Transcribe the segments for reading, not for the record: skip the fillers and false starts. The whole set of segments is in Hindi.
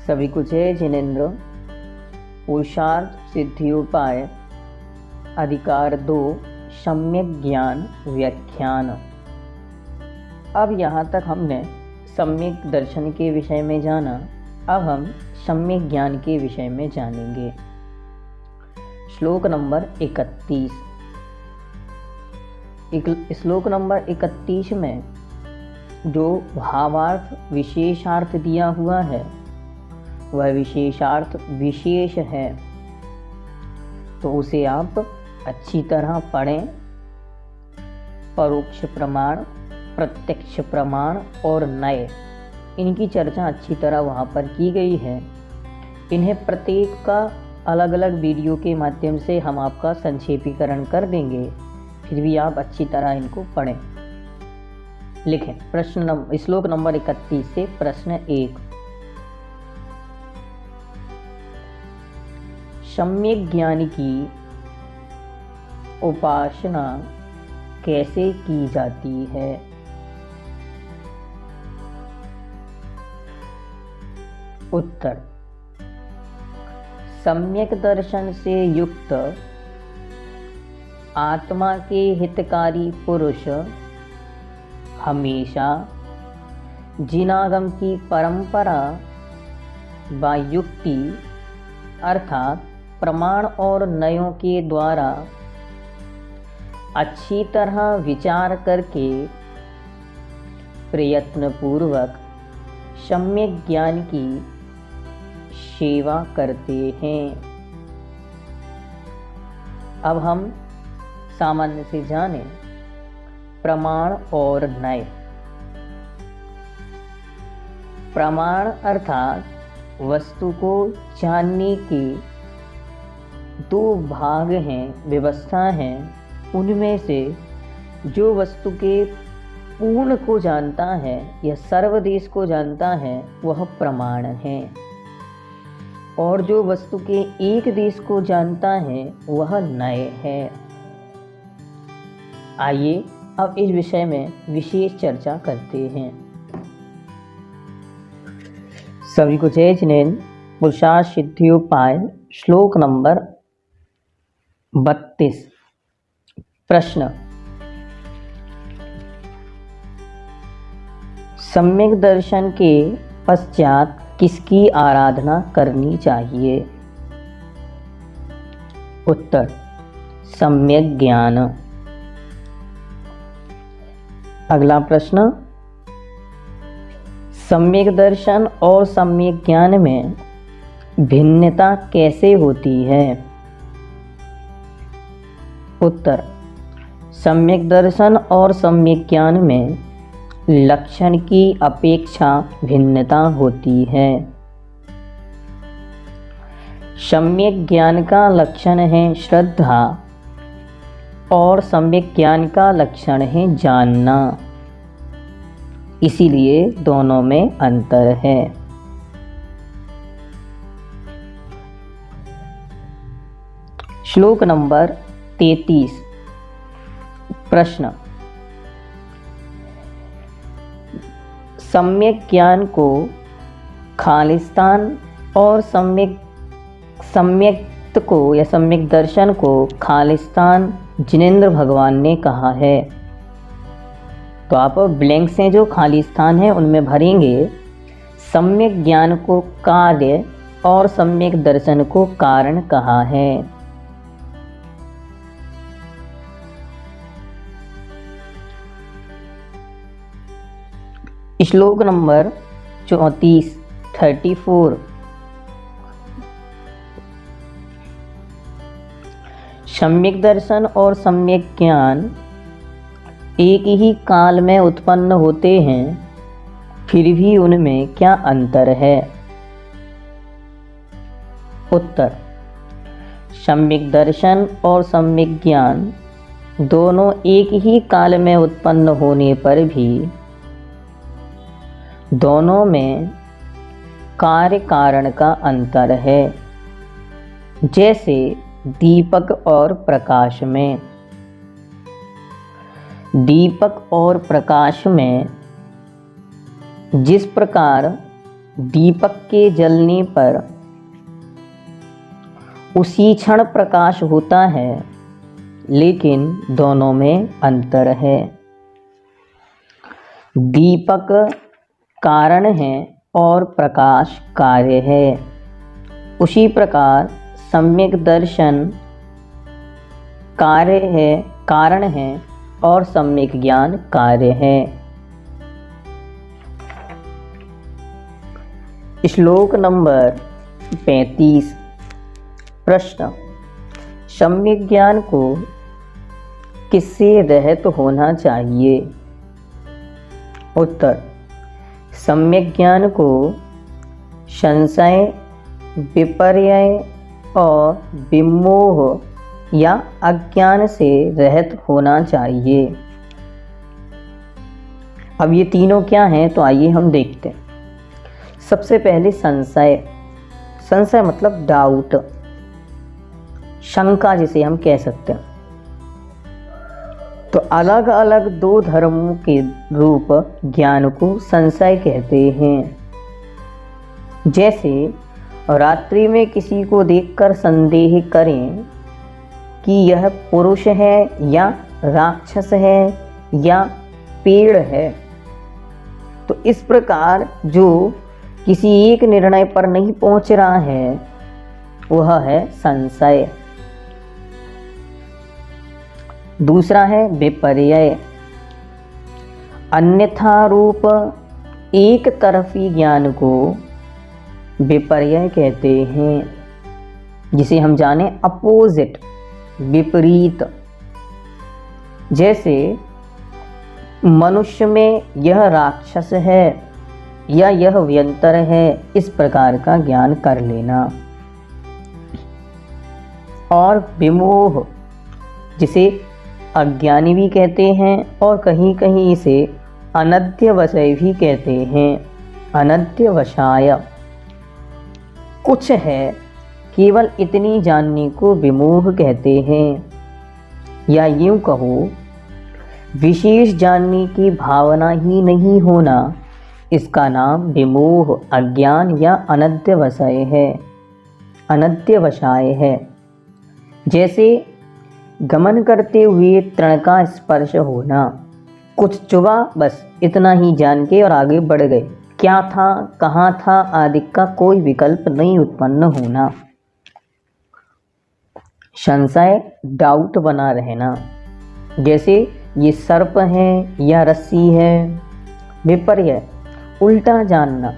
सभी कुछ है जिनेन्द्र। पुरुषार्थ सिद्धियोपाय अधिकार 2 सम्यक ज्ञान व्याख्यान। अब यहाँ तक हमने सम्यक दर्शन के विषय में जाना। अब हम सम्यक ज्ञान के विषय में जानेंगे। श्लोक नंबर 31। श्लोक नंबर 31 में जो भावार्थ विशेषार्थ दिया हुआ है वह विशेषार्थ विशेष है, तो उसे आप अच्छी तरह पढ़ें। परोक्ष प्रमाण, प्रत्यक्ष प्रमाण और नए, इनकी चर्चा अच्छी तरह वहाँ पर की गई है। इन्हें प्रत्येक का अलग अलग वीडियो के माध्यम से हम आपका संक्षेपीकरण कर देंगे, फिर भी आप अच्छी तरह इनको पढ़ें। लिखें श्लोक नंबर 31 से प्रश्न 1। सम्यक ज्ञान की उपासना कैसे की जाती है? उत्तर, सम्यक दर्शन से युक्त आत्मा के हितकारी पुरुष हमेशा जिनागम की परंपरा व युक्ति अर्थात प्रमाण और नयों के द्वारा अच्छी तरह विचार करके प्रयत्नपूर्वक सम्यक ज्ञान की सेवा करते हैं। अब हम सामान्य से जानें प्रमाण और नय। प्रमाण अर्थात वस्तु को जानने के 2 भाग हैं, व्यवस्था हैं। उनमें से जो वस्तु के पूर्ण को जानता है या सर्वदेश को जानता है वह प्रमाण है, और जो वस्तु के एक देश को जानता है वह नय है। आइए अब इस विषय में विशेष चर्चा करते हैं। सभी को जय जिनेन्द्र। पुरुषार्थ सिद्धियोपाय श्लोक नंबर 32। प्रश्न, सम्यक दर्शन के पश्चात किसकी आराधना करनी चाहिए? उत्तर, सम्यक ज्ञान। अगला प्रश्न, सम्यक दर्शन और सम्यक ज्ञान में भिन्नता कैसे होती है? उत्तर, सम्यक दर्शन और सम्यक ज्ञान में लक्षण की अपेक्षा भिन्नता होती है। सम्यक ज्ञान का लक्षण है श्रद्धा और सम्यक ज्ञान का लक्षण है जानना, इसीलिए दोनों में अंतर है। श्लोक नंबर 33। प्रश्न, सम्यक ज्ञान को खालिस्तान और सम्यक्त को या सम्यक दर्शन को खालिस्तान जिनेन्द्र भगवान ने कहा है। तो आप ब्लैंक्स हैं जो खाली स्थान है उनमें भरेंगे। सम्यक ज्ञान को कार्य और सम्यक दर्शन को कारण कहा है। श्लोक नंबर 34। सम्यक दर्शन और सम्यक ज्ञान एक ही काल में उत्पन्न होते हैं, फिर भी उनमें क्या अंतर है? उत्तर, सम्यक दर्शन और सम्यक ज्ञान दोनों एक ही काल में उत्पन्न होने पर भी दोनों में कार्य कारण का अंतर है। जैसे दीपक और प्रकाश में, दीपक और प्रकाश में जिस प्रकार दीपक के जलने पर उसी क्षण प्रकाश होता है, लेकिन दोनों में अंतर है। दीपक कारण है और प्रकाश कार्य है। उसी प्रकार सम्यक दर्शन कार्य है, कारण है, और सम्यक ज्ञान कार्य है। श्लोक नंबर 35। प्रश्न: सम्यक ज्ञान को किससे रहित होना चाहिए? उत्तर: सम्यक ज्ञान को संशय, विपर्यय और विमोह या अज्ञान से रहित होना चाहिए। अब ये तीनों क्या हैं, तो आइए हम देखते हैं। सबसे पहले संशय। संशय मतलब डाउट, शंका जिसे हम कह सकते हैं। तो अलग अलग दो धर्मों के रूप ज्ञान को संशय कहते हैं। जैसे रात्रि में किसी को देखकर संदेह करें कि यह पुरुष है या राक्षस है या पेड़ है। तो इस प्रकार जो किसी एक निर्णय पर नहीं पहुंच रहा है, वह है संशय। दूसरा है विपर्यय। अन्यथा रूप एक तरफी ज्ञान को विपर्यय कहते हैं, जिसे हम जाने अपोजिट, विपरीत। जैसे मनुष्य में यह राक्षस है या यह व्यंतर है, इस प्रकार का ज्ञान कर लेना। और विमोह, जिसे अज्ञानी भी कहते हैं और कहीं कहीं इसे अनध्यवशय भी कहते हैं। अनध्यवशाय कुछ है, केवल इतनी जानने को विमोह कहते हैं। या यूं कहो, विशेष जानने की भावना ही नहीं होना, इसका नाम विमोह, अज्ञान या अनध्यवशय है, अनध्यवशाय है। जैसे गमन करते हुए तृण का स्पर्श होना, कुछ चुभा, बस इतना ही जान के और आगे बढ़ गए। क्या था, कहाँ था आदि का कोई विकल्प नहीं उत्पन्न होना। संशय, डाउट बना रहना। जैसे ये सर्प है या रस्सी है। विपर्यय, उल्टा जानना।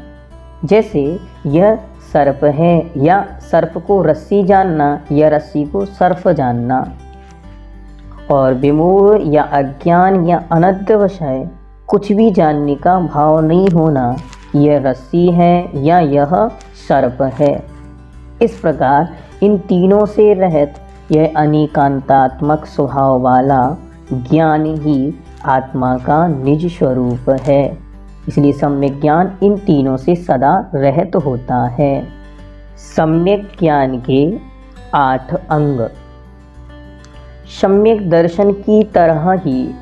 जैसे यह सर्प है या सर्प को रस्सी जानना या रस्सी को सर्प जानना। और विमोह या अज्ञान या अनध्यवशय, कुछ भी जानने का भाव नहीं होना कि यह रस्सी है या यह सर्प है। इस प्रकार इन तीनों से रहित यह अनेकांतात्मक स्वभाव वाला ज्ञान ही आत्मा का निज स्वरूप है। इसलिए सम्यक ज्ञान इन तीनों से सदा रहित होता है। सम्यक ज्ञान के 8 अंग। सम्यक दर्शन की तरह ही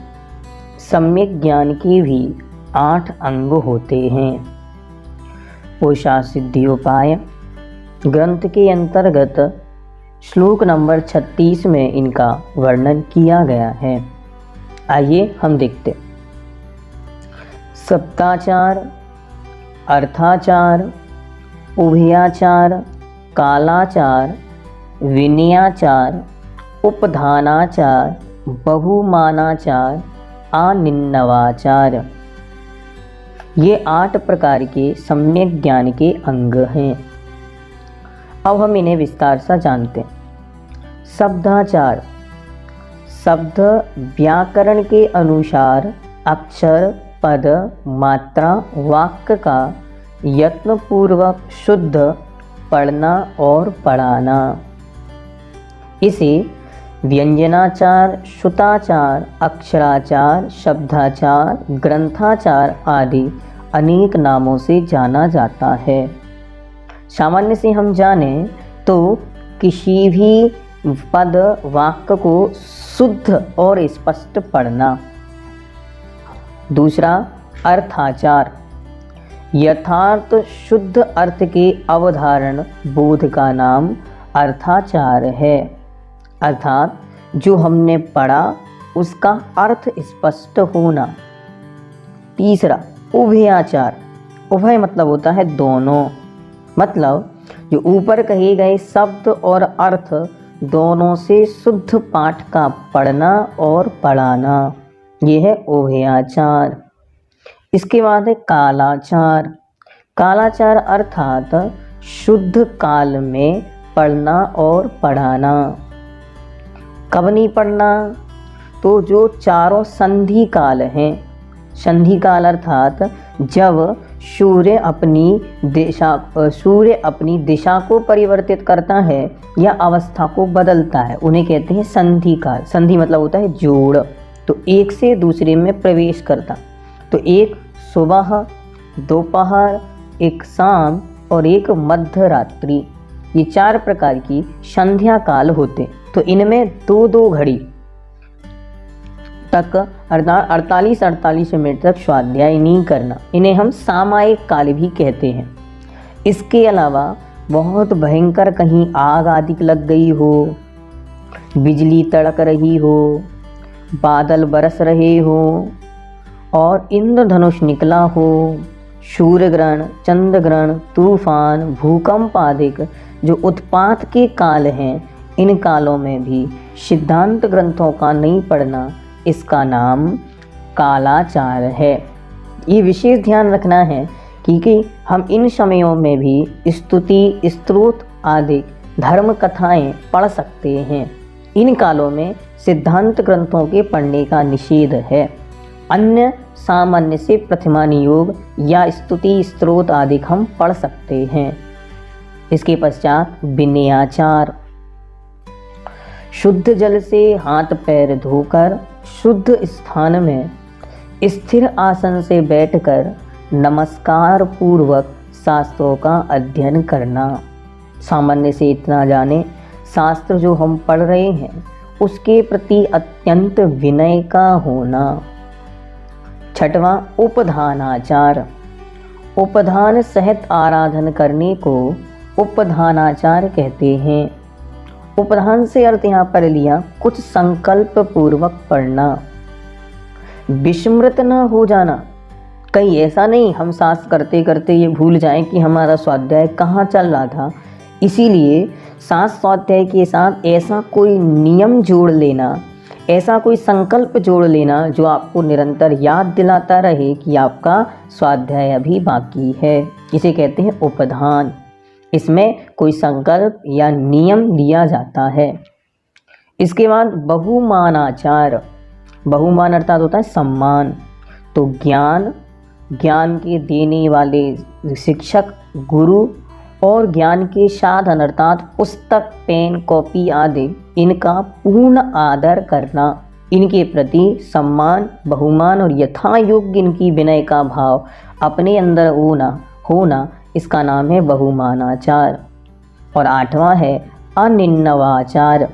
सम्यक ज्ञान के भी 8 अंग होते हैं। पुरुषार्थ सिद्धियोपाय ग्रंथ के अंतर्गत श्लोक नंबर 36 में इनका वर्णन किया गया है। आइए हम देखते। सप्ताचार, अर्थाचार, उभयाचार, कालाचार, विनयाचार, उपधानाचार, बहुमानाचार, आनिन्नवाचार, ये 8 प्रकार के सम्यक ज्ञान के अंग हैं। अब हम इन्हें विस्तार से जानते हैं। शब्दाचार, शब्द व्याकरण के अनुसार अक्षर, पद, मात्रा, वाक्य का यत्नपूर्वक शुद्ध पढ़ना और पढ़ाना। इसे व्यंजनाचार, श्रुताचार, अक्षराचार, शब्दाचार, ग्रंथाचार आदि अनेक नामों से जाना जाता है। सामान्य से हम जाने तो किसी भी पद वाक्य को शुद्ध और स्पष्ट पढ़ना। दूसरा अर्थाचार, यथार्थ शुद्ध अर्थ के अवधारण बोध का नाम अर्थाचार है। अर्थात जो हमने पढ़ा उसका अर्थ स्पष्ट होना। तीसरा, उभयाचार। उभय मतलब होता है दोनों, मतलब जो ऊपर कहे गए शब्द और अर्थ दोनों से शुद्ध पाठ का पढ़ना और पढ़ाना, ये है उभयाचार। इसके बाद है कालाचार। कालाचार अर्थात शुद्ध काल में पढ़ना और पढ़ाना। कब नहीं पढ़ना? तो जो चारों संधि काल हैं, संधि काल अर्थात जब सूर्य अपनी दिशा को परिवर्तित करता है या अवस्था को बदलता है, उन्हें कहते हैं संधि काल। संधि मतलब होता है जोड़, तो एक से दूसरे में प्रवेश करता। तो एक सुबह, दोपहर, एक शाम और एक मध्य रात्रि, ये 4 प्रकार की संध्या काल होते। तो इनमें 2-2 घड़ी तक अर्थात 48 मिनट तक स्वाध्याय नहीं करना, इन्हें हम सामायिक काल भी कहते हैं। इसके अलावा बहुत भयंकर कहीं आग आदि लग गई हो, बिजली तड़क रही हो, बादल बरस रहे हो और इंद्रधनुष निकला हो, सूर्य ग्रहण, चंद्र ग्रहण, तूफान, भूकंप आदि जो उत्पात के काल हैं, इन कालों में भी सिद्धांत ग्रंथों का नहीं पढ़ना, इसका नाम कालाचार है। ये विशेष ध्यान रखना है क्योंकि हम इन समयों में भी स्तुति, स्तोत्र आदि धर्म कथाएं पढ़ सकते हैं। इन कालों में सिद्धांत ग्रंथों के पढ़ने का निषेध है। अन्य सामान्य से प्रतिमान योग या स्तुति, स्तोत्र आदि हम पढ़ सकते हैं। इसके पश्चात विनयाचार। शुद्ध जल से हाथ पैर धोकर शुद्ध स्थान में स्थिर आसन से बैठकर नमस्कार पूर्वक शास्त्रों का अध्ययन करना। सामान्य से इतना जाने, शास्त्र जो हम पढ़ रहे हैं उसके प्रति अत्यंत विनय का होना। छठवां, उपधानाचार। उपधान सहित आराधन करने को उपधानाचार कहते हैं। उपधान से अर्थ यहाँ पर लिया कुछ संकल्प पूर्वक पढ़ना, विस्मृत न हो जाना। कहीं ऐसा नहीं हम शास्त्र करते करते ये भूल जाएं कि हमारा स्वाध्याय कहाँ चल रहा था। इसीलिए शास्त्र स्वाध्याय के साथ ऐसा कोई नियम जोड़ लेना, ऐसा कोई संकल्प जोड़ लेना जो आपको निरंतर याद दिलाता रहे कि आपका स्वाध्याय अभी बाकी है, इसे कहते हैं उपधान। इसमें कोई संकल्प या नियम लिया जाता है। इसके बाद बहुमानाचार। बहुमान अर्थात होता है सम्मान। तो ज्ञान के देने वाले शिक्षक, गुरु और ज्ञान के साधन अर्थात पुस्तक, पेन, कॉपी आदि, इनका पूर्ण आदर करना, इनके प्रति सम्मान, बहुमान और यथा योग्य इनकी विनय का भाव अपने अंदर होना, इसका नाम है बहुमानाचार। और 8वां है अनिन्नवाचार।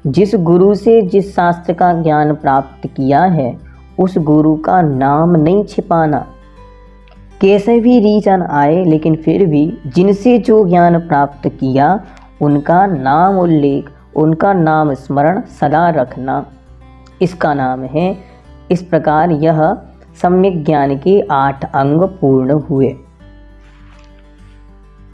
जिस गुरु से जिस शास्त्र का ज्ञान प्राप्त किया है उस गुरु का नाम नहीं छिपाना। कैसे भी रीजन आए, लेकिन फिर भी जिनसे जो ज्ञान प्राप्त किया उनका नाम उल्लेख, उनका नाम स्मरण सदा रखना, इसका नाम है। इस प्रकार यह सम्यक ज्ञान के 8 अंग पूर्ण हुए।